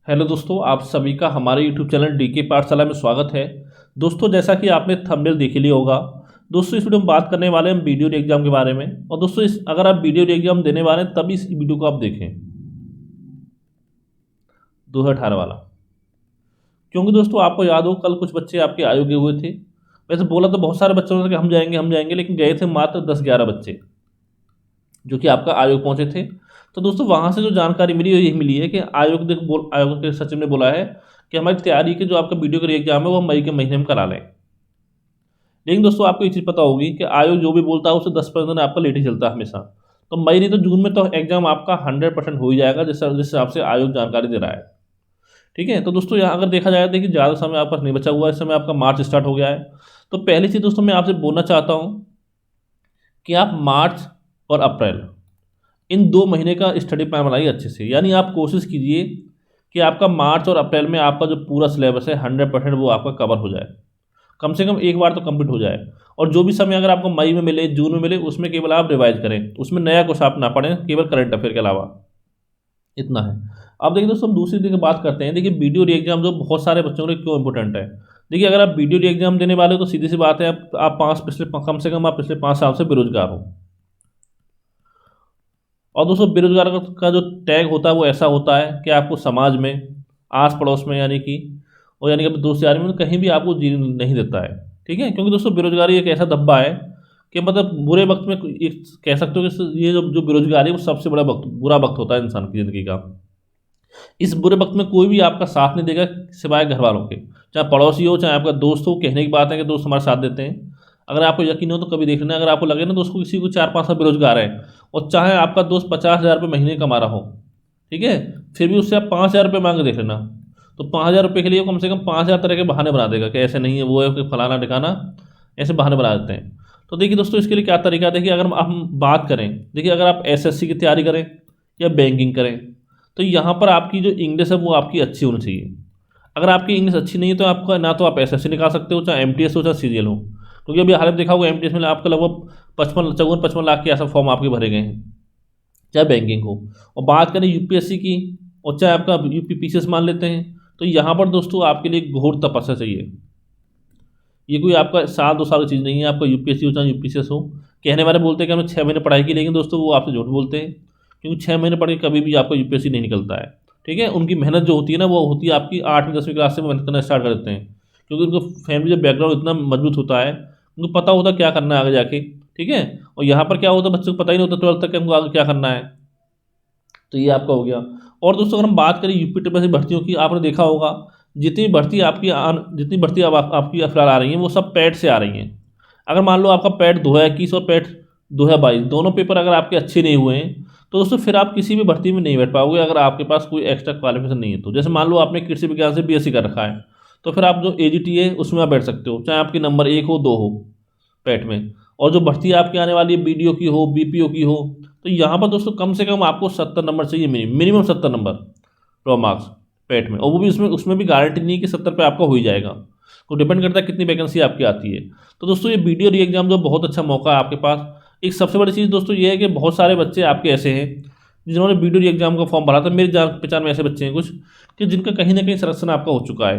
Hello दोस्तों, आप सभी का हमारे यूट्यूब चैनल डीके पाठशाला में स्वागत है। दोस्तों, जैसा कि आपने थंबनेल देख लिया होगा, दोस्तों इस वीडियो में बात करने वाले हैं हम वीडियो एग्जाम के बारे में। और दोस्तों अगर आप वीडियो एग्जाम देने वाले हैं तभी इस वीडियो को आप देखें, 2018 वाला। क्योंकि दोस्तों आपको याद हो, कल कुछ बच्चे आपके आयोग गए हुए थे। वैसे बोला तो बहुत सारे बच्चों ने कि हम जाएंगे, लेकिन गए थे मात्र 10-11 बच्चे जो कि आपका आयोग पहुंचे थे। तो दोस्तों वहाँ से जो जानकारी मिली है, यही मिली है कि आयोग के सचिव ने बोला है कि हमारी तैयारी के जो आपका वीडियो का एग्जाम है वो हम मई के महीने में करा लें। लेकिन दोस्तों आपको ये चीज़ पता होगी कि आयोग जो भी बोलता है उससे 10-15 दिन आपका लेट ही चलता है हमेशा। तो मई नहीं तो जून में तो एग्जाम आपका 100% हो ही जाएगा, जिस हिसाब से आयोग जानकारी दे रहा है। ठीक है, तो दोस्तों यहाँ अगर देखा जाए, देखिए ज़्यादा समय आपके पास नहीं बचा हुआ है। इस समय आपका मार्च स्टार्ट हो गया है। तो पहली चीज़ दोस्तों मैं आपसे बोलना चाहता हूँ कि आप मार्च और अप्रैल इन 2 महीने का स्टडी प्लान बनाइए अच्छे से। यानी आप कोशिश कीजिए कि आपका मार्च और अप्रैल में आपका जो पूरा सिलेबस है 100% वो आपका कवर हो जाए, कम से कम एक बार तो कंप्लीट हो जाए। और जो भी समय अगर आपको मई में मिले, जून में मिले, उसमें केवल आप रिवाइज करें, उसमें नया कुछ आप ना पढ़ें, केवल करंट अफेयर के अलावा। इतना है। अब देखिए दोस्तों, हम दूसरी चीज़ की बात करते हैं। देखिए वीडियो री एग्जाम जो बहुत सारे बच्चों के लिए क्यों इंपॉर्टेंट है। देखिए अगर आप वीडियो री एग्जाम देने वाले हो तो सीधी सी बात है, आप कम से कम आप पिछले 5 साल से बेरोजगार हो। और दोस्तों बेरोजगार का जो टैग होता है वो ऐसा होता है कि आपको समाज में, आस पड़ोस में, यानी कि अपने दोस्त यार में कहीं भी आपको जीने नहीं देता है। ठीक है, क्योंकि दोस्तों बेरोजगारी एक ऐसा धब्बा है कि मतलब बुरे वक्त में एक कह सकते हो कि ये जो बेरोजगारी है वो सबसे बड़ा बुरा वक्त होता है इंसान की ज़िंदगी का। इस बुरे वक्त में कोई भी आपका साथ नहीं देगा सिवाय घर वालों के, चाहे पड़ोसी हो चाहे आपका दोस्त हो। कहने की बात है कि दोस्त हमारे साथ देते हैं। अगर आपको यकीन हो तो कभी देख लेना, अगर आपको लगे ना दोस्त को किसी को 4-5 साल बेरोजगार है और चाहे आपका दोस्त 50,000 रुपये महीने कमा रहा हो, ठीक है, फिर भी उससे आप 5,000 रुपये मांग के देख लेना, तो 5,000 रुपये के लिए कम से कम 5,000 तरह के बहाने बना देगा कि ऐसे नहीं है, वो है कि फलाना ठिकाना, ऐसे बहाने बना देते हैं। तो देखिए दोस्तों इसके लिए क्या तरीका है। देखिए अगर हम बात करें, देखिए अगर आप एसएससी की तैयारी करें या बैंकिंग करें, तो यहाँ पर आपकी जो इंग्लिश है वो आपकी अच्छी होनी चाहिए। अगर आपकी इंग्लिश अच्छी नहीं है तो आपका ना तो आप एसएससी निकाल सकते हो, चाहे एमटीएस हो चाहे सीजीएल हो। क्योंकि अभी हाल में देखा होगा एमटीएस में आपका लगभग 55 लाख के ऐसा फॉर्म आपके भरे गए हैं, चाहे बैंकिंग हो। और बात करें यूपीएससी की, और चाहे आपका यूपीपीसीएस मान लेते हैं, तो यहाँ पर दोस्तों आपके लिए घोर तपस्या चाहिए। ये कोई आपका 1-2 साल की चीज़ नहीं है। आपका यूपीएससी हो चाहे यूपीसीएस हो, कहने वाले बोलते हैं कि हमने 6 महीने पढ़ाई की, लेकिन दोस्तों वो आपसे झूठ बोलते हैं। क्योंकि 6 महीने पढ़ के कभी भी आपका यूपीएससी नहीं निकलता है। ठीक है, उनकी मेहनत जो होती है ना वो होती है आपकी 8वीं-10वीं क्लास से वो मेहनत करना स्टार्ट कर देते हैं। क्योंकि उनको फैमिली का बैकग्राउंड इतना मजबूत होता है, उनको पता होता है क्या करना है आगे जाके। ठीक है, और यहाँ पर क्या होता है, बच्चों को पता ही नहीं होता 12th तक कि हमको आगे क्या करना है। तो ये आपका हो गया। और दोस्तों अगर हम बात करें यूपी ट्रिपल सी भर्तियों की, आपने देखा होगा जितनी भर्ती अब आपकी फिलहाल आ रही हैं वो सब पैट से आ रही हैं। अगर मान लो आपका पैट 2021 और पैट 2022 दोनों पेपर अगर आपके अच्छे नहीं हुए हैं, तो दोस्तों फिर आप किसी भी भर्ती में नहीं बैठ पाओगे अगर आपके पास कोई एक्स्ट्रा क्वालिफिकेशन नहीं है। तो जैसे मान लो आपने कृषि विज्ञान से बीएससी कर रखा है, तो फिर आप जो एजीटी है उसमें आप बैठ सकते हो, चाहे आपके नंबर 1 हो 2 हो पैट में। और जो भर्ती आपकी आने वाली है बीडीओ की हो बीपीओ की हो, तो यहाँ पर दोस्तों कम से कम आपको 70 नंबर चाहिए, minimum 70 number raw marks PAT में। और वो भी उसमें भी गारंटी नहीं है कि 70 पे आपका हो ही जाएगा, तो डिपेंड करता है कितनी वैकेंसी आपकी आती है। तो दोस्तों ये वीडियो री एग्जाम जो बहुत अच्छा मौका है आपके पास। एक सबसे बड़ी चीज़ दोस्तों ये है कि बहुत सारे बच्चे आपके ऐसे हैं जिन्होंने वीडियो री एग्जाम का फॉर्म भरा था। मेरी जान पहचान में ऐसे बच्चे हैं कुछ कि जिनका कहीं ना कहीं सिलेक्शन आपका हो चुका है।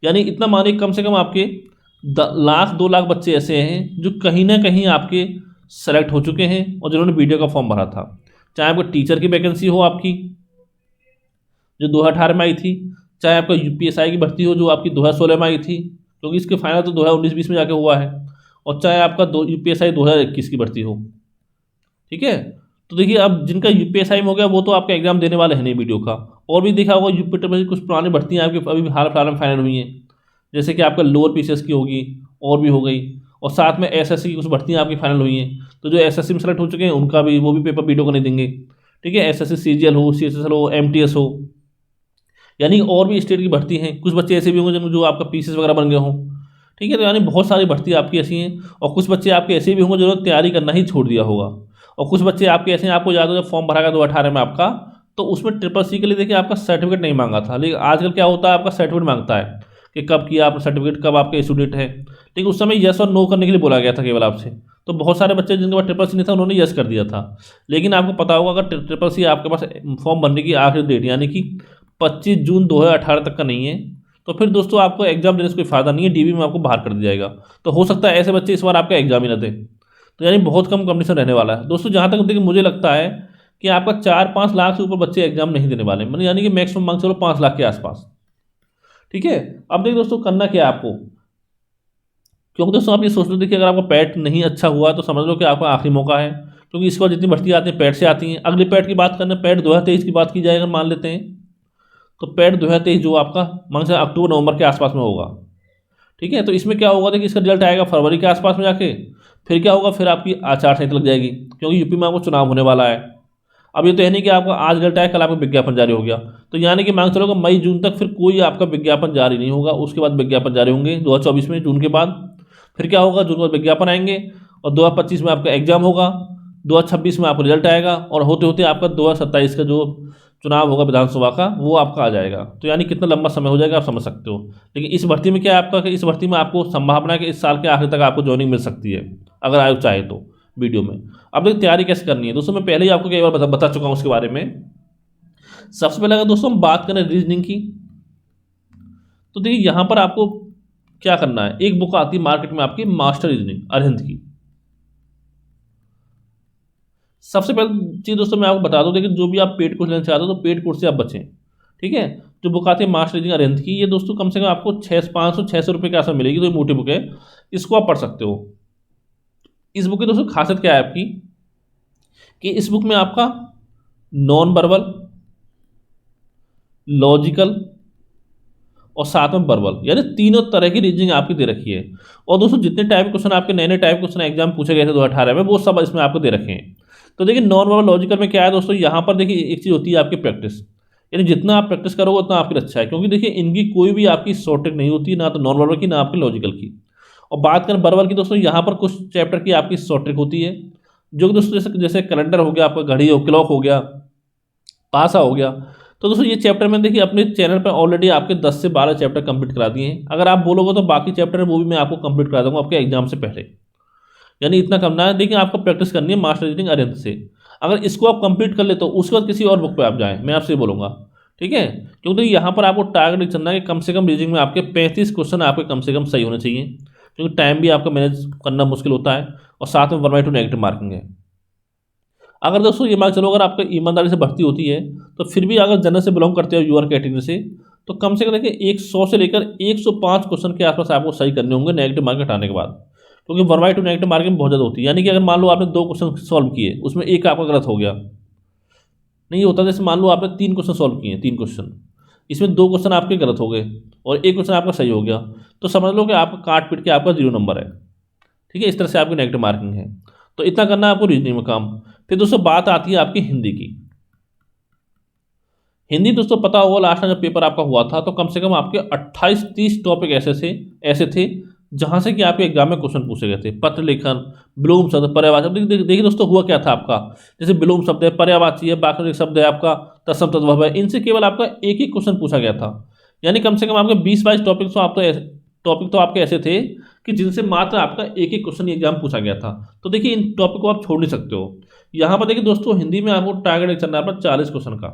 यानी इतना मानिए कम से कम आपके 1-2 लाख बच्चे ऐसे हैं जो कहीं ना कहीं आपके सेलेक्ट हो चुके हैं और जिन्होंने वीडियो का फॉर्म भरा था। चाहे आपको टीचर की वैकेंसी हो आपकी जो 2018 में आई थी, चाहे आपका यूपीएसआई की भर्ती हो जो आपकी 2016 में आई थी, क्योंकि इसके फाइनल तो 2019-20 में जाके हुआ है, और चाहे आपका यूपीएसआई 2021 की भर्ती हो। ठीक है, तो देखिए अब जिनका यूपीएसआई में हो गया वो तो आपका एग्जाम देने वाले हैं नहीं वीडियो का। और भी देखा होगा यूपी ट्रिपल कुछ पुरानी भर्तियाँ आपकी अभी हाल फिलहाल में फाइनल हुई हैं, जैसे कि आपका लोअर पीसीएस की होगी और भी हो गई, और साथ में एसएससी की कुछ भर्तियाँ आपकी फाइनल हुई हैं। तो जो एसएससी में सेलेक्ट हो चुके हैं उनका भी वो भी पेपर वीडियो को नहीं देंगे। ठीक है, एसएससी सीजीएल हो सीएसएसएल हो एमटीएस हो, यानी और भी स्टेट की भर्ती हैं। कुछ बच्चे ऐसे भी होंगे जो आपका पीसीएस वगैरह बन गए हों। ठीक है, तो यानी बहुत सारी भर्ती आपकी ऐसी हैं। और कुछ बच्चे आपके ऐसे भी होंगे जिन्होंने तैयारी करना ही छोड़ दिया होगा। और कुछ बच्चे आपके ऐसे हैं, आपको याद हो जब फॉर्म भरा गया 2018 में आपका, तो उसमें ट्रिपल सी के लिए देखिए आपका सर्टिफिकेट नहीं मांगा था। लेकिन आजकल क्या होता है, आपका सर्टिफिकेट मांगता है कि कब किया आपने सर्टिफिकेट, कब आपके स्टूडेंट है। लेकिन उस समय यस और नो करने के लिए बोला गया था केवल आपसे। तो बहुत सारे बच्चे जिनके पास ट्रिपल सी नहीं था उन्होंने यस कर दिया था। लेकिन आपको पता होगा अगर ट्रिपल सी आपके पास फॉर्म भरने की आखिरी डेट यानी कि 25 जून 2018 तक का नहीं है, तो फिर दोस्तों आपको एग्जाम देने से कोई फायदा नहीं है, डीबी में आपको बाहर कर दिया जाएगा। तो हो सकता है ऐसे बच्चे इस बार आपका एग्जाम ही ना दें, तो यानी बहुत कम कंपटीशन रहने वाला है दोस्तों। जहाँ तक देखिए मुझे लगता है कि आपका 4-5 लाख से ऊपर बच्चे एग्जाम नहीं देने वाले, मतलब यानी कि मैक्सिमम मांग चलो 5 लाख के आसपास। ठीक है, अब देखिए दोस्तों करना क्या है आपको, क्योंकि दोस्तों आप ये सोच लो, देखिए अगर आपका पैट नहीं अच्छा हुआ तो समझ लो कि आपका आखिरी मौका है, क्योंकि इस बार जितनी भर्ती आती है पैट से आती हैं। अगली पैट की बात करना, पैट 2023 की बात की जाए अगर मान लेते हैं, तो पैट 2023 जो आपका मान से अक्टूबर नवंबर के आसपास में होगा। ठीक है, तो इसमें क्या होगा, देखिए इसका रिजल्ट आएगा फरवरी के आसपास में जाके, फिर क्या होगा, फिर आपकी आचार संहिता लग जाएगी, क्योंकि यूपी में आपको चुनाव होने वाला है। अब ये तो है नहीं कि आपका आज रिजल्ट आया कल आपका विज्ञापन जारी हो गया, तो यानी कि मांग चलोगे मई जून तक फिर कोई आपका विज्ञापन जारी नहीं होगा, उसके बाद विज्ञापन जारी होंगे 2024 में जून के बाद। फिर क्या होगा, जून के बाद विज्ञापन आएंगे और 2025 में आपका एग्जाम होगा, 2026 में आपका रिजल्ट आएगा, और होते होते आपका 2027 का जो चुनाव होगा विधानसभा का वो आपका आ जाएगा। तो यानी कितना लंबा समय हो जाएगा आप समझ सकते हो। लेकिन इस भर्ती में क्या है आपका कि इस भर्ती में आपको संभावना है कि इस साल के आखिर तक आपको ज्वाइनिंग मिल सकती है, अगर आयोग चाहे तो। वीडियो में अब देखिए तैयारी कैसे करनी है दोस्तों, मैं पहले ही आपको कई बार बता चुका हूँ उसके बारे में। सबसे पहले अगर दोस्तों हम बात करें रीजनिंग की, तो देखिए यहाँ पर आपको क्या करना है, एक बुक आती है मार्केट में आपकी मास्टर रीजनिंग अरिहंत की। सबसे पहले चीज़ दोस्तों मैं आपको बता दूं, देखिए जो भी आप पेड कोर्स लेना चाहते हो तो पेड कोर्स से आप बचें। ठीक है, जो बुक आती है मास्टर रीजनिंग अरिहंत की, ये दोस्तों कम से कम आपको 500-600 रुपये के आसपास मिलेगी, तो ये मोटी बुक है, इसको आप पढ़ सकते हो। इस बुक की दोस्तों खासियत क्या है आपकी, कि इस बुक में आपका नॉन वर्बल, लॉजिकल और साथ में वर्बल, यानी तीनों तरह की रीजनिंग आपकी दे रखी है। और दोस्तों जितने टाइप क्वेश्चन आपके नए नए टाइप क्वेश्चन एग्जाम पूछे गए थे 2018 में, वो सब इसमें आपको दे रखे हैं। तो देखिए नॉन वर्बल लॉजिकल में क्या है दोस्तों, यहाँ पर देखिए एक चीज़ होती है आपकी प्रैक्टिस, यानी जितना आप प्रैक्टिस करोगे उतना आपके लिए अच्छा है, क्योंकि देखिए इनकी कोई भी आपकी शॉर्ट ट्रिक नहीं होती, ना तो नॉन वर्बल की ना आपकी लॉजिकल की। और बात करें वर्बल की दोस्तों, यहाँ पर कुछ चैप्टर की आपकी शॉर्ट ट्रिक होती है, जो कि दोस्तों जैसे जैसे कैलेंडर हो गया, आपका घड़ी हो, क्लॉक हो गया, पासा हो गया। तो दोस्तों ये चैप्टर में देखिए अपने चैनल पर ऑलरेडी आपके 10 से 12 चैप्टर कंप्लीट करा दिए हैं। अगर आप बोलोगे तो बाकी चैप्टर है वो भी मैं आपको कंप्लीट करा दूंगा आपके एग्जाम से पहले, यानी इतना करना है। देखिए आपको प्रैक्टिस करनी है मास्टर रीजनिंग अरिहंत से। अगर इसको आप कंप्लीट कर ले तो उसके बाद किसी और बुक पे आप जाएं, मैं आपसे बोलूँगा। ठीक है, क्योंकि यहाँ पर आपको टारगेट चलना है कि कम से कम रीजनिंग में आपके 35 क्वेश्चन आपके कम से कम सही होने चाहिए, क्योंकि टाइम भी आपका मैनेज करना मुश्किल होता है, और साथ में 1/2 नेगेटिव मार्किंग है। अगर दोस्तों ये मान चलो अगर आपका ईमानदारी से भर्ती होती है, तो फिर भी अगर जनरल से बिलोंग करते हो यूआर कैटेगरी से, तो कम से कम देखिए 100 से लेकर 105 क्वेश्चन के आसपास आपको सही करने होंगे नेगेटिव मार्क हटाने के बाद, क्योंकि 1/2 नेगेटिव मार्किंग बहुत ज़्यादा होती है। यानी कि अगर मान लो आपने 2 क्वेश्चन सॉल्व किए, उसमें एक आपका गलत हो गया, नहीं होता जैसे मान लो आपने 3 क्वेश्चन सॉल्व किए, 3 क्वेश्चन, इसमें 2 क्वेश्चन आपके गलत हो गए और 1 क्वेश्चन आपका सही हो गया, तो समझ लो कि आपका काट पीट के आपका 0 नंबर है। ठीक है, इस तरह से आपकी नेगेटिव मार्किंग है। तो इतना करना है आपको रीजनिंग में काम। फिर दोस्तों बात आती है आपकी हिंदी की। हिंदी दोस्तों पता होगा लास्ट टाइम जब पेपर आपका हुआ था तो कम से कम आपके 28-30 टॉपिक ऐसे थे जहां से कि आपके एग्जाम में क्वेश्चन पूछे गए थे। पत्र लेखन, विलोम शब्द, पर्यायवाची। देखिए दोस्तों हुआ क्या था आपका, जैसे विलोम शब्द है, पर्यायवाची है, बाकी शब्द है आपका तत्सम तद्भव है, इनसे केवल आपका एक ही क्वेश्चन पूछा गया था। यानी कम से कम आपके 20-22 टॉपिक तो आपके ऐसे थे कि जिनसे मात्र आपका एक ही क्वेश्चन एग्जाम पूछा गया था। तो देखिए इन टॉपिक को आप छोड़ नहीं सकते हो। यहाँ पर देखिए दोस्तों हिंदी में आपको टारगेट चलना है 40 क्वेश्चन का।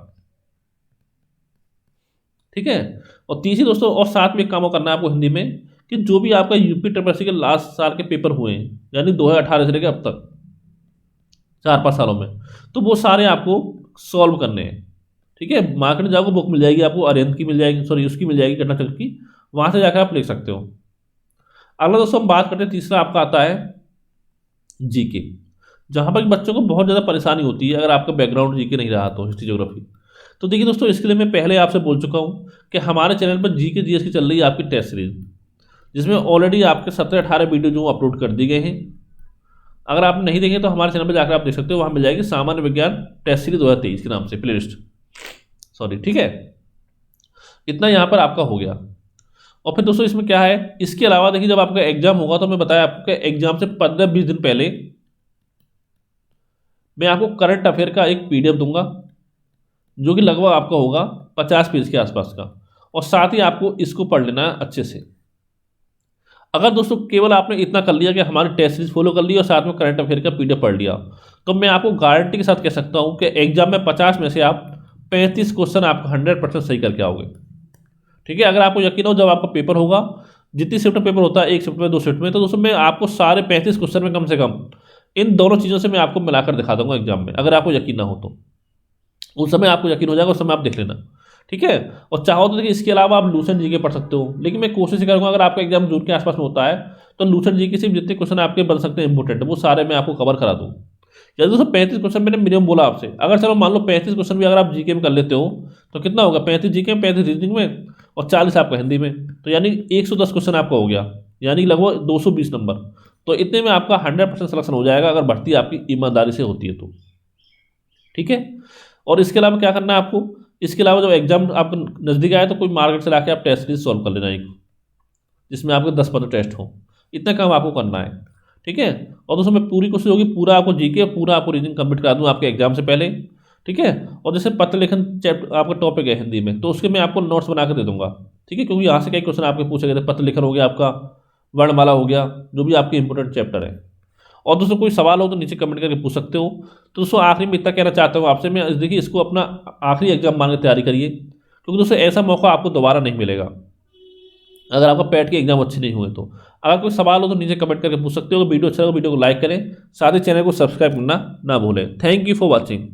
ठीक है, और तीसरी दोस्तों और साथ में एक काम करना है आपको हिंदी में, कि जो भी आपका यूपी ट्रिपल के लास्ट साल के पेपर हुए हैं, यानी 2018 से लेकर अब तक 4-5 सालों में, तो वो सारे आपको सॉल्व करने हैं। ठीक है, मार्केट में जाओगे बुक मिल जाएगी आपको, अरिहंत की मिल जाएगी, सॉरी उसकी मिल जाएगी, घटना चक्र की, वहाँ से जाकर आप लिख सकते हो। अगला दोस्तों हम बात करते हैं, तीसरा आपका आता है जीके, जहाँ पर बच्चों को बहुत ज़्यादा परेशानी होती है अगर आपका बैकग्राउंड जीके नहीं रहा तो, हिस्ट्री ज्योग्राफी। तो देखिए दोस्तों इसके लिए मैं पहले आपसे बोल चुका हूँ कि हमारे चैनल पर जीके जीएस की चल रही है आपकी टेस्ट सीरीज, जिसमें ऑलरेडी आपके 17-18 वीडियो जो अपलोड कर दिए गए हैं। अगर आप नहीं देखें तो हमारे चैनल पर जाकर आप देख सकते हो, वहाँ मिल जाएगी सामान्य विज्ञान टेस्ट सीरीज 2023 के नाम से प्लेलिस्ट, सॉरी। ठीक है, इतना यहाँ पर आपका हो गया। और फिर दोस्तों इसमें क्या है, इसके अलावा देखिए जब आपका एग्जाम होगा तो मैं बताया आपको एग्जाम से 15-20 दिन पहले मैं आपको करंट अफेयर का एक पीडीएफ दूंगा, जो कि लगभग आपका होगा 50 पेज के आसपास का, और साथ ही आपको इसको पढ़ लेना है अच्छे से। अगर दोस्तों केवल आपने इतना कर लिया कि हमारी टेस्ट सीरीज फॉलो कर ली और साथ में करंट अफेयर का पीडीएफ पढ़ लिया, तो मैं आपको गारंटी के साथ कह सकता हूं कि एग्जाम में 50 में से आप 35 क्वेश्चन आप 100% सही करके आओगे। ठीक है, अगर आपको यकीन हो जब आपका पेपर होगा, जितनी शिफ्ट में पेपर होता है, एक शिफ्ट में 2 शिफ्ट में, तो दोस्तों मैं आपको सारे 35 क्वेश्चन में कम से कम इन दोनों चीज़ों से मैं आपको मिलाकर दिखा दूंगा एग्जाम में, अगर आपको यकीन ना हो तो। उस समय आपको यकीन हो जाएगा, उस समय आप देख लेना। ठीक है, और चाहो तो देखिए इसके अलावा आप लूसेंट जीके पढ़ सकते हो, लेकिन मैं कोशिश करूंगा अगर आपका एग्जाम जून के आसपास में होता है तो लूसेंट जीके से जितने क्वेश्चन आपके बन सकते हैं इंपोर्टेंट, वो सारे मैं आपको कवर करा दूँ। या दोस्तों 35 क्वेश्चन मैंने मिनिमम बोला आपसे, अगर चलो मान लो 35 क्वेश्चन भी अगर आप जीके में कर लेते हो तो कितना होगा, 35 जीके में, 35 रीजनिंग में और 40 आपका हिंदी में, तो यानी 110 क्वेश्चन आपका हो गया, यानी लगभग 220 नंबर। तो इतने में आपका 100% सिलेक्शन हो जाएगा अगर भर्ती आपकी ईमानदारी से होती है तो। ठीक है, और इसके अलावा क्या करना है आपको, इसके अलावा जब एग्जाम आपको नज़दीक आए तो कोई मार्केट से लाके आप टेस्ट सीरीज सॉल्व कर लेना एक, जिसमें आपके 10-15 टेस्ट हो। इतना काम आपको करना है। ठीक है, और दोस्तों मैं पूरी कोशिश होगी पूरा आपको जीके, पूरा आपको रीजनिंग कंप्लीट करा दूँ आपके एग्जाम से पहले। ठीक है, और जैसे पत्र लेखन चैप्टर आपका टॉपिक है हिंदी में, तो उसके मैं आपको नोट्स बना कर दे दूंगा। ठीक है, क्योंकि यहाँ से कई क्वेश्चन आपके पूछे गए थे, पत्र लेखन हो गया आपका, वर्णमाला हो गया, जो भी आपके इंपॉर्टेंट चैप्टर है। और दोस्तों कोई सवाल हो तो नीचे कमेंट करके पूछ सकते हो। तो दोस्तों आखिरी में इतना कहना चाहता हूँ आपसे मैं, देखिए इसको अपना आखिरी एग्जाम मान के तैयारी करिए, क्योंकि दोस्तों ऐसा मौका आपको दोबारा नहीं मिलेगा अगर आपका पैट के एग्जाम अच्छे नहीं हुए तो। अगर कोई सवाल हो तो नीचे कमेंट करके पूछ सकते हो। वीडियो अच्छा लगा वीडियो को लाइक करें, साथ ही चैनल को सब्सक्राइब करना ना भूलें। Thank you for watching.